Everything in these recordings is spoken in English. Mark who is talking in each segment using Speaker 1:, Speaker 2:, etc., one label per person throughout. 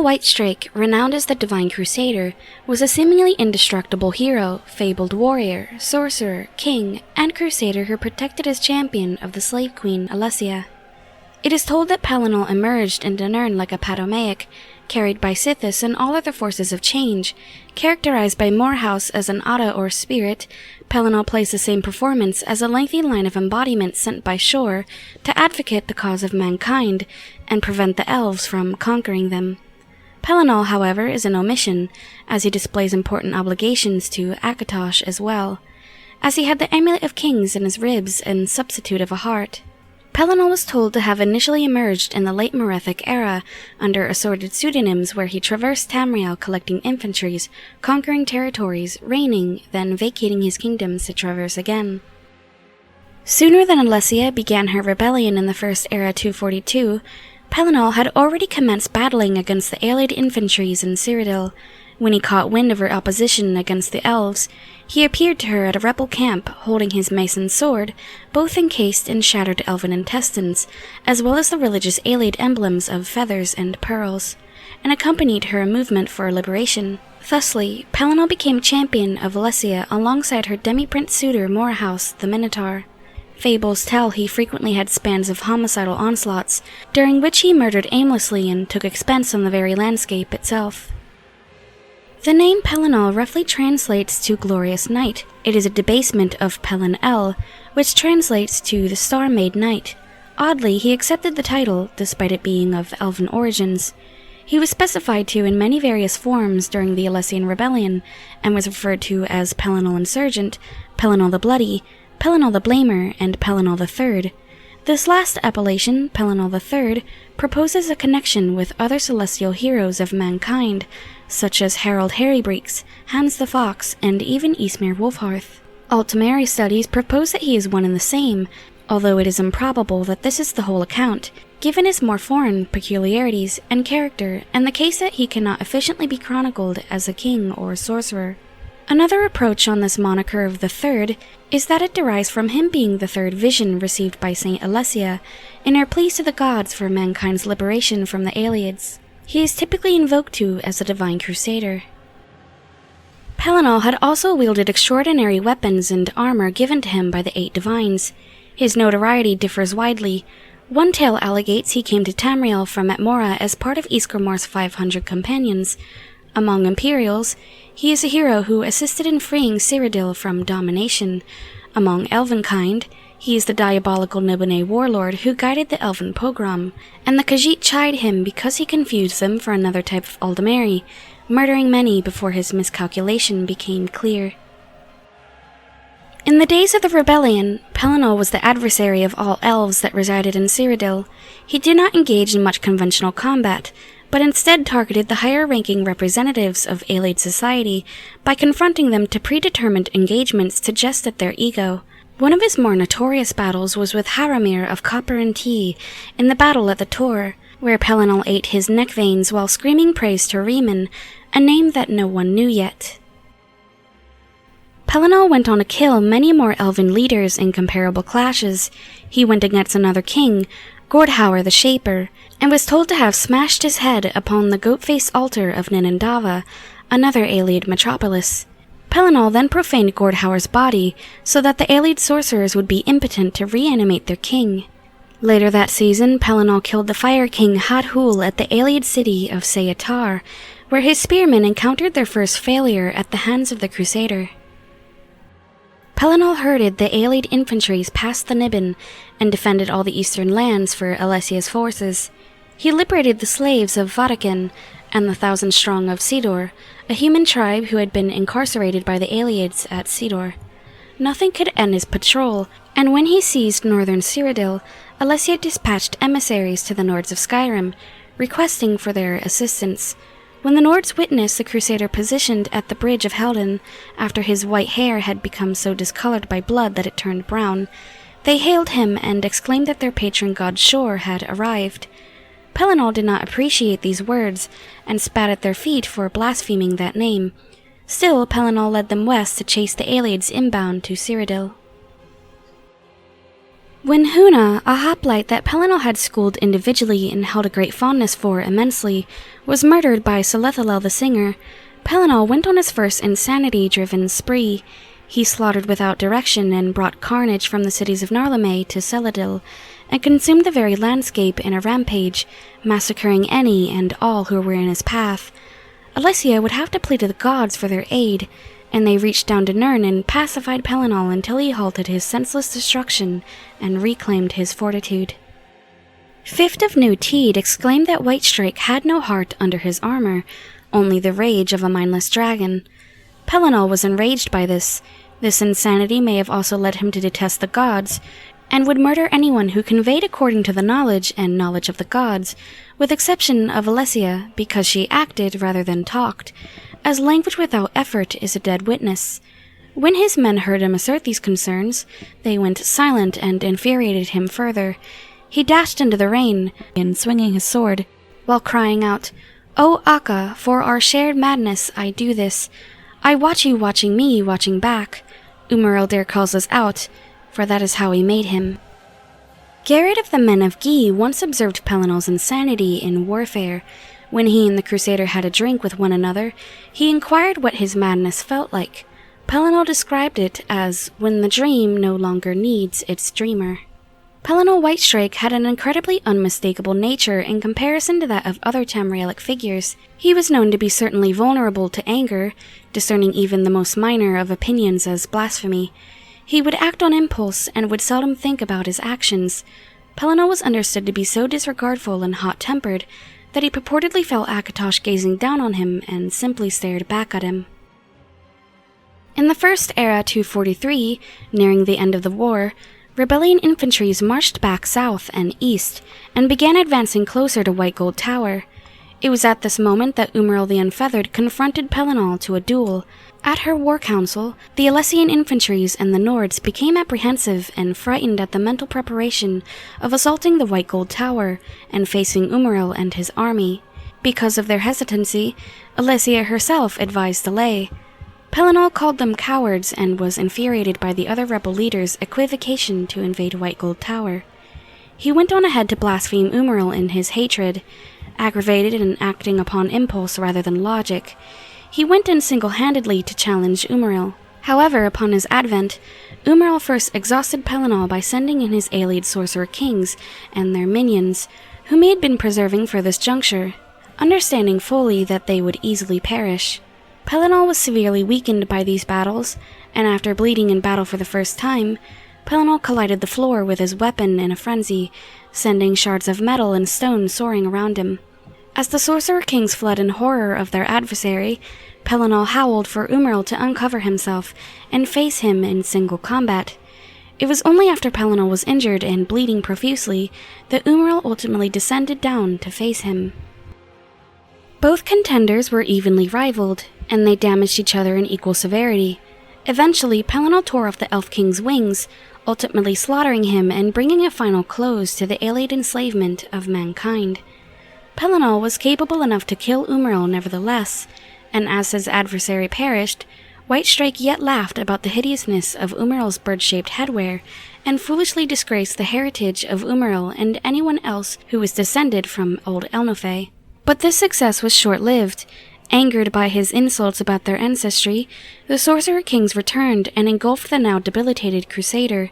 Speaker 1: Pelinal Whitestrake, renowned as the Divine Crusader, was a seemingly indestructible hero, fabled warrior, sorcerer, king, and crusader who protected his champion of the slave queen, Alessia. It is told that Pelinal emerged in Dunurn like a patomaic, carried by Sithis and all other forces of change. Characterized by Morehouse as an Ada or spirit, Pelinal plays the same performance as a lengthy line of embodiments sent by Shore to advocate the cause of mankind and prevent the elves from conquering them. Pelinal, however, is an omission, as he displays important obligations to Akatosh as well, as he had the amulet of kings in his ribs and substitute of a heart. Pelinal was told to have initially emerged in the late Merethic era under assorted pseudonyms where he traversed Tamriel collecting infantries, conquering territories, reigning, then vacating his kingdoms to traverse again. Sooner than Alessia began her rebellion in the First Era 242, Pelinal had already commenced battling against the Ayleid infantries in Cyrodiil. When he caught wind of her opposition against the elves, he appeared to her at a rebel camp holding his mason sword, both encased in shattered elven intestines, as well as the religious Ayleid emblems of feathers and pearls, and accompanied her movement for liberation. Thusly, Pelinal became champion of Alessia alongside her demi-prince suitor Morehouse the Minotaur. Fables tell he frequently had spans of homicidal onslaughts, during which he murdered aimlessly and took expense on the very landscape itself. The name Pelinal roughly translates to Glorious Knight. It is a debasement of Pelin El, which translates to the Star-Made Knight. Oddly, he accepted the title, despite it being of elven origins. He was specified to in many various forms during the Alessian Rebellion, and was referred to as Pelinal Insurgent, Pelinal the Bloody, Pelinal the Blamer, and Pelinal the Third. This last appellation, Pelinal the Third, proposes a connection with other celestial heroes of mankind, such as Harold Harrybreeks, Hans the Fox, and even Ysmir Wolfhearth. Ultimary studies propose that he is one and the same, although it is improbable that this is the whole account, given his more foreign peculiarities and character, and the case that he cannot efficiently be chronicled as a king or a sorcerer. Another approach on this moniker of the Third is that it derives from him being the third vision received by Saint Alessia in her pleas to the gods for mankind's liberation from the Ayleids. He is typically invoked to as a Divine Crusader. Pelinal had also wielded extraordinary weapons and armor given to him by the 8 Divines. His notoriety differs widely. One tale allegates he came to Tamriel from Atmora as part of Ysgramor's 500 companions. Among Imperials, he is a hero who assisted in freeing Cyrodiil from domination. Among Elvenkind, he is the diabolical Nibelunge warlord who guided the Elven pogrom, and the Khajiit chide him because he confused them for another type of Aldmeri, murdering many before his miscalculation became clear. In the days of the rebellion, Pelinal was the adversary of all elves that resided in Cyrodiil. He did not engage in much conventional combat, but instead targeted the higher-ranking representatives of Ayleid society by confronting them to predetermined engagements to jest at their ego. One of his more notorious battles was with Haramir of Copper and Tea in the battle at the Tor, where Pelinal ate his neck veins while screaming praise to Riemann, a name that no one knew yet. Pelinal went on to kill many more elven leaders in comparable clashes. He went against another king, Gordhauer the Shaper, and was told to have smashed his head upon the goat-faced altar of Ninendava, another Ayleid metropolis. Pelinal then profaned Gordhauer's body so that the Ayleid sorcerers would be impotent to reanimate their king. Later that season, Pelinal killed the Fire King Hadhul at the Ayleid city of Seyatar, where his spearmen encountered their first failure at the hands of the Crusader. Pelinal herded the Ayleid infantries past the Nibin and defended all the eastern lands for Alessia's forces. He liberated the slaves of Vatican and the 1,000-strong of Sidor, a human tribe who had been incarcerated by the Ayleids at Sidor. Nothing could end his patrol, and when he seized northern Cyrodiil, Alessia dispatched emissaries to the Nords of Skyrim, requesting for their assistance. When the Nords witnessed the Crusader positioned at the bridge of Helden, after his white hair had become so discolored by blood that it turned brown, they hailed him and exclaimed that their patron god Shor had arrived. Pelinal did not appreciate these words, and spat at their feet for blaspheming that name. Still, Pelinal led them west to chase the Ayleids inbound to Cyrodiil. When Huna, a hoplite that Pelinal had schooled individually and held a great fondness for immensely, was murdered by Selethilel the singer, Pelinal went on his first insanity-driven spree. He slaughtered without direction and brought carnage from the cities of Narlame to Cyrodiil, and consumed the very landscape in a rampage, massacring any and all who were in his path. Alessia would have to plead to the gods for their aid, and they reached down to Nirn and pacified Pelinal until he halted his senseless destruction and reclaimed his fortitude. Fifth of New Teed exclaimed that Whitestrake had no heart under his armor, only the rage of a mindless dragon. Pelinal was enraged by this. This insanity may have also led him to detest the gods, and would murder anyone who conveyed according to the knowledge and knowledge of the gods, with exception of Alessia, because she acted rather than talked, as language without effort is a dead witness. When his men heard him assert these concerns, they went silent and infuriated him further. He dashed into the rain, and swinging his sword, while crying out, "O Akka, for our shared madness I do this. I watch you watching me, watching back. Umaril dare calls us out, for that is how we made him." Garrett of the Men of Gi once observed Pelinal's insanity in warfare. When he and the Crusader had a drink with one another, he inquired what his madness felt like. Pelinal described it as when the dream no longer needs its dreamer. Pelinal Whitestrake had an incredibly unmistakable nature in comparison to that of other Tamrielic figures. He was known to be certainly vulnerable to anger, discerning even the most minor of opinions as blasphemy. He would act on impulse and would seldom think about his actions. Pelinal was understood to be so disregardful and hot-tempered that he purportedly felt Akatosh gazing down on him and simply stared back at him. In the First Era 243, nearing the end of the war, rebellion infantries marched back south and east and began advancing closer to White Gold Tower. It was at this moment that Umaril the Unfeathered confronted Pelinal to a duel. At her war council, the Alessian infantries and the Nords became apprehensive and frightened at the mental preparation of assaulting the White Gold Tower and facing Umaril and his army. Because of their hesitancy, Alessia herself advised delay. Pelinal called them cowards and was infuriated by the other rebel leaders' equivocation to invade White Gold Tower. He went on ahead to blaspheme Umaril in his hatred. Aggravated and acting upon impulse rather than logic, he went in single-handedly to challenge Umaril. However, upon his advent, Umaril first exhausted Pelinal by sending in his Ayleid sorcerer kings and their minions, whom he had been preserving for this juncture, understanding fully that they would easily perish. Pelinal was severely weakened by these battles, and after bleeding in battle for the first time, Pelinal collided the floor with his weapon in a frenzy, sending shards of metal and stone soaring around him. As the sorcerer kings fled in horror of their adversary, Pelinal howled for Umaril to uncover himself and face him in single combat. It was only after Pelinal was injured and bleeding profusely that Umaril ultimately descended down to face him. Both contenders were evenly rivaled, and they damaged each other in equal severity. Eventually, Pelinal tore off the Elf King's wings, ultimately slaughtering him and bringing a final close to the Ayleid enslavement of mankind. Pelinal was capable enough to kill Umaril nevertheless, and as his adversary perished, Whitestrake yet laughed about the hideousness of Umaril's bird-shaped headwear, and foolishly disgraced the heritage of Umaril and anyone else who was descended from old Elnofey. But this success was short-lived. Angered by his insults about their ancestry, the Sorcerer Kings returned and engulfed the now debilitated Crusader,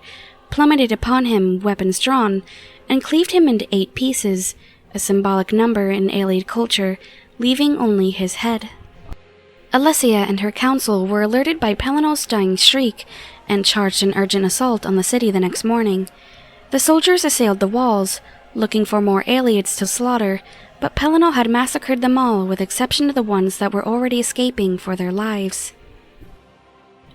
Speaker 1: plummeted upon him, weapons drawn, and cleaved him into 8 pieces, a symbolic number in Ayleid culture, leaving only his head. Alessia and her council were alerted by Pelinal's dying shriek and charged an urgent assault on the city the next morning. The soldiers assailed the walls, looking for more Ayleids to slaughter, but Pelinal had massacred them all with exception to the ones that were already escaping for their lives.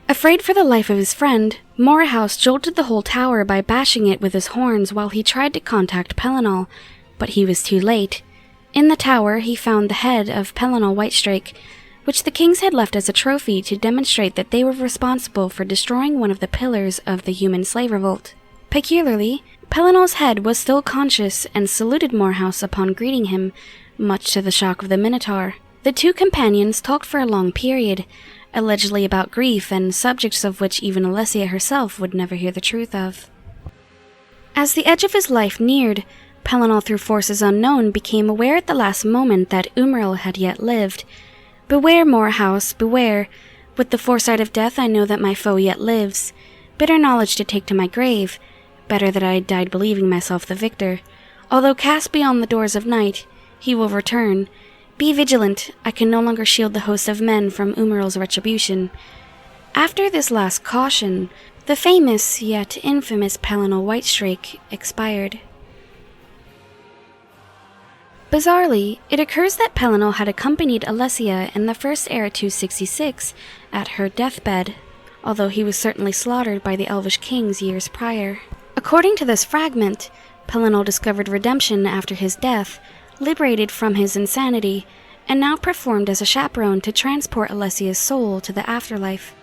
Speaker 1: Afraid for the life of his friend, Morahouse jolted the whole tower by bashing it with his horns while he tried to contact Pelinal, but he was too late. In the tower he found the head of Pelinal Whitestrake, which the kings had left as a trophy to demonstrate that they were responsible for destroying one of the pillars of the human slave revolt. Peculiarly, Pelinal's head was still conscious and saluted Morehouse upon greeting him, much to the shock of the Minotaur. The 2 companions talked for a long period, allegedly about grief and subjects of which even Alessia herself would never hear the truth of. As the edge of his life neared, Pelinal, through forces unknown, became aware at the last moment that Umaril had yet lived. Beware, Moorhouse, beware. With the foresight of death I know that my foe yet lives. Bitter knowledge to take to my grave. Better that I had died believing myself the victor. Although cast beyond the doors of night, he will return. Be vigilant, I can no longer shield the host of men from Umaril's retribution. After this last caution, the famous yet infamous Pelinal Whitestrake expired. Bizarrely, it occurs that Pelinal had accompanied Alessia in the First Era 266 at her deathbed, although he was certainly slaughtered by the Elvish kings years prior. According to this fragment, Pelinal discovered redemption after his death, liberated from his insanity, and now performed as a chaperone to transport Alessia's soul to the afterlife.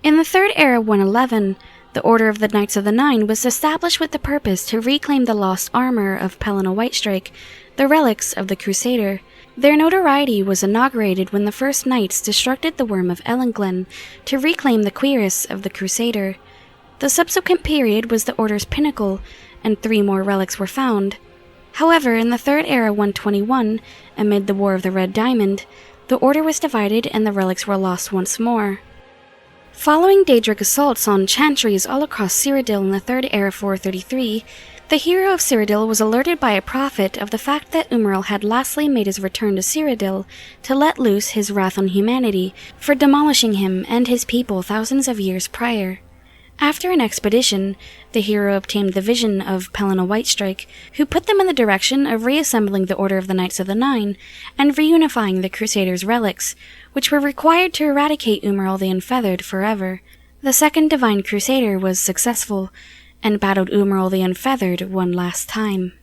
Speaker 1: In the Third Era 111, the Order of the Knights of the Nine was established with the purpose to reclaim the lost armor of Pelinal Whitestrake, the relics of the Crusader. Their notoriety was inaugurated when the first knights destructed the Worm of Ellenglen to reclaim the cuirass of the Crusader. The subsequent period was the Order's pinnacle, and 3 more relics were found. However, in the Third Era 121, amid the War of the Red Diamond, the Order was divided and the relics were lost once more. Following Daedric assaults on chantries all across Cyrodiil in the Third Era 433, the hero of Cyrodiil was alerted by a prophet of the fact that Umaril had lastly made his return to Cyrodiil to let loose his wrath on humanity for demolishing him and his people thousands of years prior. After an expedition, the hero obtained the vision of Pelinal Whitestrake, who put them in the direction of reassembling the Order of the Knights of the Nine and reunifying the Crusaders' relics, which were required to eradicate Umaril the Unfeathered forever. The second Divine Crusader was successful, and battled Umaril the Unfeathered one last time.